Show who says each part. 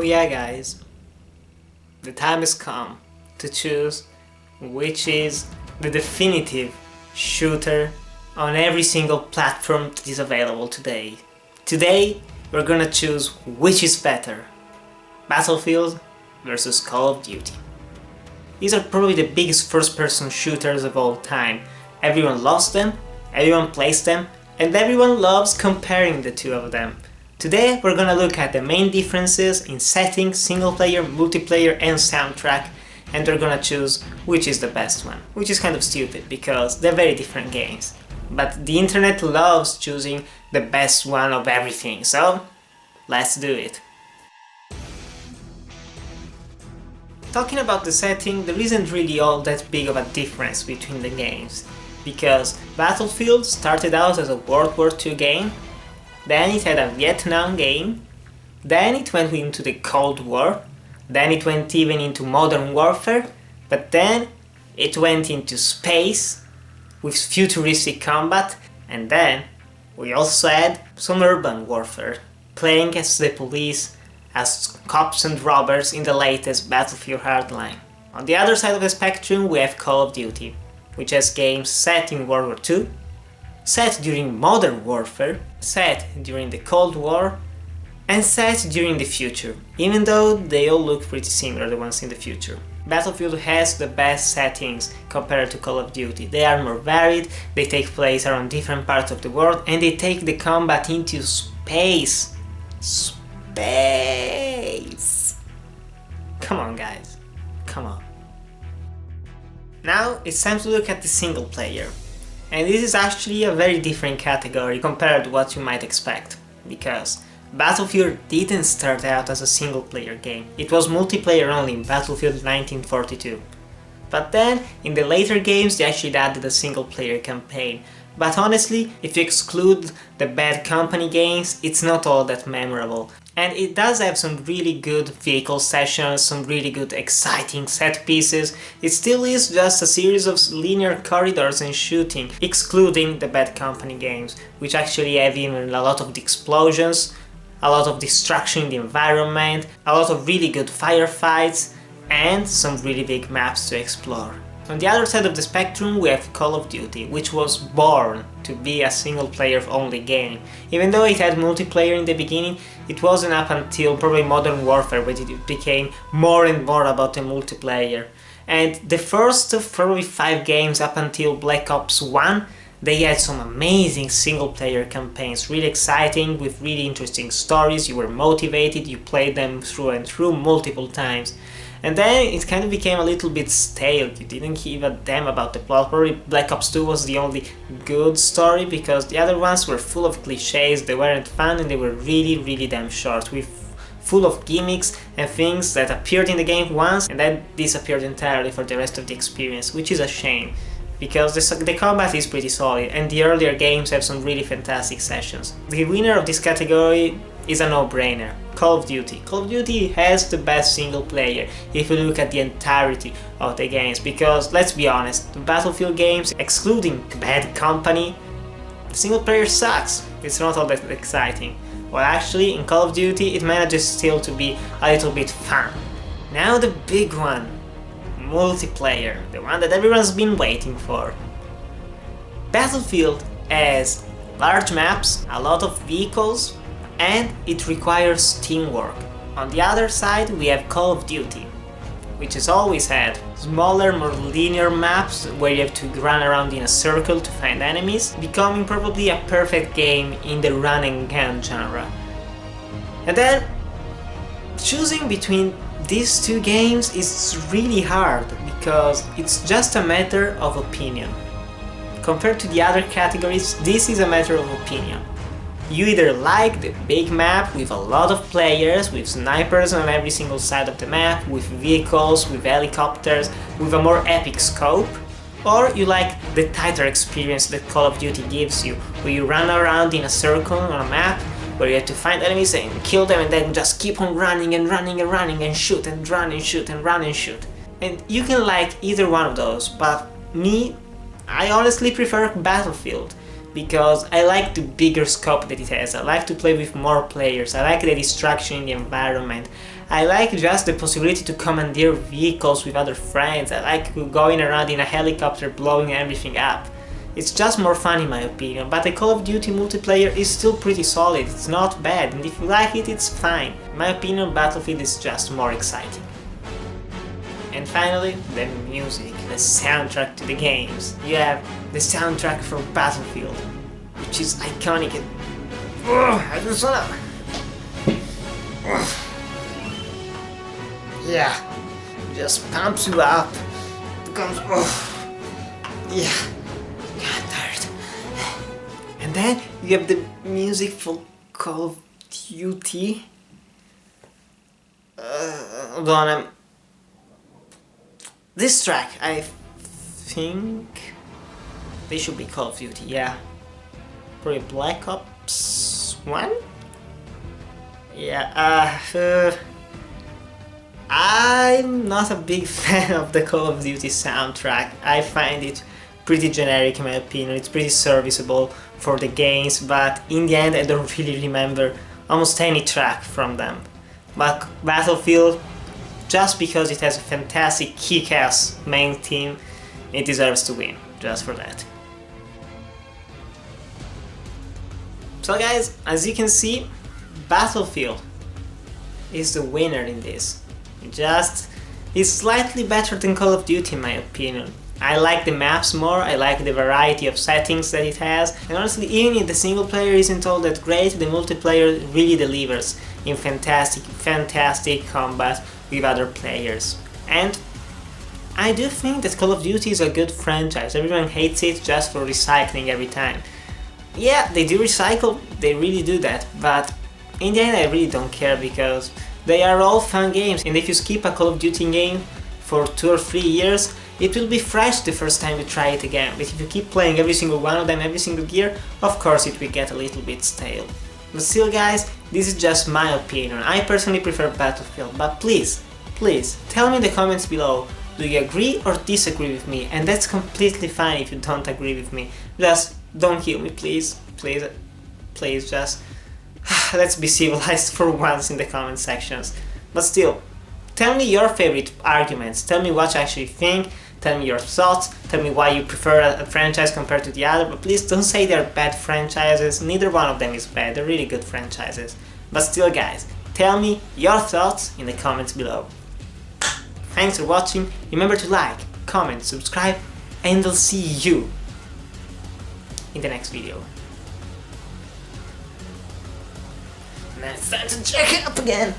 Speaker 1: yeah guys, the time has come to choose which is the definitive shooter on every single platform that is available today. Today we're gonna choose which is better, Battlefield versus Call of Duty. These are probably the biggest first-person shooters of all time. Everyone loves them, everyone plays them, and everyone loves comparing the two of them. Today we're gonna look at the main differences in settings, single player, multiplayer and soundtrack, and we're gonna choose which is the best one. Which is kind of stupid because they're very different games. But the internet loves choosing the best one of everything, so let's do it. Talking about the setting, there isn't really all that big of a difference between the games, because Battlefield started out as a World War II game, then it had a Vietnam game, then it went into the Cold War, then it went even into Modern Warfare, but then it went into space with futuristic combat, and then we also had some urban warfare, playing as the police, as cops and robbers in the latest Battlefield Hardline. On the other side of the spectrum we have Call of Duty, which has games set in World War II, set during Modern Warfare, set during the Cold War, and set during the future, even though they all look pretty similar, the ones in the future. Battlefield has the best settings compared to Call of Duty. They are more varied, they take place around different parts of the world, and they take the combat into space. Space! Come on guys, come on. Now it's time to look at the single player. And this is actually a very different category compared to what you might expect, because Battlefield didn't start out as a single player game. It was multiplayer only in Battlefield 1942. But then, in the later games they actually added a single player campaign. But honestly, if you exclude the Bad Company games, it's not all that memorable. And it does have some really good vehicle sessions, some really good exciting set pieces. It still is just a series of linear corridors and shooting, excluding the Bad Company games, which actually have even a lot of the explosions, a lot of destruction in the environment, a lot of really good firefights, and some really big maps to explore. On the other side of the spectrum we have Call of Duty, which was born to be a single player only game. Even though it had multiplayer in the beginning, it wasn't up until probably Modern Warfare where it became more and more about the multiplayer. And the first probably 5 games up until Black Ops 1, they had some amazing single player campaigns, really exciting, with really interesting stories. You were motivated, you played them through and through multiple times. And then it kind of became a little bit stale, you didn't give a damn about the plot. Probably Black Ops 2 was the only good story, because the other ones were full of cliches, they weren't fun and they were really damn short, with full of gimmicks and things that appeared in the game once and then disappeared entirely for the rest of the experience, which is a shame, because the combat is pretty solid and the earlier games have some really fantastic sessions. The winner of this category is a no-brainer, Call of Duty. Call of Duty has the best single player if you look at the entirety of the games, because let's be honest, the Battlefield games, excluding Bad Company, the single player sucks, it's not all that exciting. Well actually, in Call of Duty it manages still to be a little bit fun. Now the big one, multiplayer, the one that everyone's been waiting for. Battlefield has large maps, a lot of vehicles, and it requires teamwork. On the other side we have Call of Duty, which has always had smaller, more linear maps where you have to run around in a circle to find enemies, becoming probably a perfect game in the run and gun genre. And then, choosing between these two games is really hard, because it's just a matter of opinion. Compared to the other categories, this is a matter of opinion. You either like the big map with a lot of players, with snipers on every single side of the map, with vehicles, with helicopters, with a more epic scope, or you like the tighter experience that Call of Duty gives you, where you run around in a circle on a map, where you have to find enemies and kill them and then just keep on running and running and running and shoot and run and shoot and run and shoot. And you can like either one of those, but me, I honestly prefer Battlefield, because I like the bigger scope that it has. I like to play with more players, I like the distraction in the environment, I like just the possibility to commandeer vehicles with other friends. I like going around in a helicopter blowing everything up. It's just more fun in my opinion, but the Call of Duty multiplayer is still pretty solid, it's not bad, and if you like it, it's fine. In my opinion, Battlefield is just more exciting. And finally, the music, the soundtrack to the games. You have the soundtrack for Battlefield, which is iconic and... I just wanna... Yeah, just pumps you up. It becomes... Yeah. And then you have the music for Call of Duty. Hold on, this track, I think they should be Call of Duty, yeah. Probably Black Ops 1? Yeah, I'm not a big fan of the Call of Duty soundtrack. I find it pretty generic in my opinion, it's pretty serviceable for the games, but in the end I don't really remember almost any track from them. But Battlefield, just because it has a fantastic kick-ass main theme, it deserves to win, just for that. So guys, as you can see, Battlefield is the winner in this. It's slightly better than Call of Duty in my opinion. I like the maps more, I like the variety of settings that it has, and honestly, even if the single player isn't all that great, the multiplayer really delivers in fantastic combat with other players. And I do think that Call of Duty is a good franchise. Everyone hates it just for recycling every time. Yeah, they do recycle, they really do that, but in the end I really don't care because they are all fun games, and if you skip a Call of Duty game for 2 or 3 years, it will be fresh the first time you try it again, but if you keep playing every single one of them every single year, of course it will get a little bit stale. But still guys, this is just my opinion. I personally prefer Battlefield, but please tell me in the comments below, do you agree or disagree with me? And that's completely fine if you don't agree with me. Just don't kill me, please, just let's be civilized for once in the comment sections. But still, tell me your favorite arguments, tell me what you actually think, tell me your thoughts, tell me why you prefer a franchise compared to the other, but please don't say they're bad franchises, neither one of them is bad, they're really good franchises. But still guys, tell me your thoughts in the comments below. Thanks for watching, remember to like, comment, subscribe, and I'll see you in the next video. Now it's time to check it up again!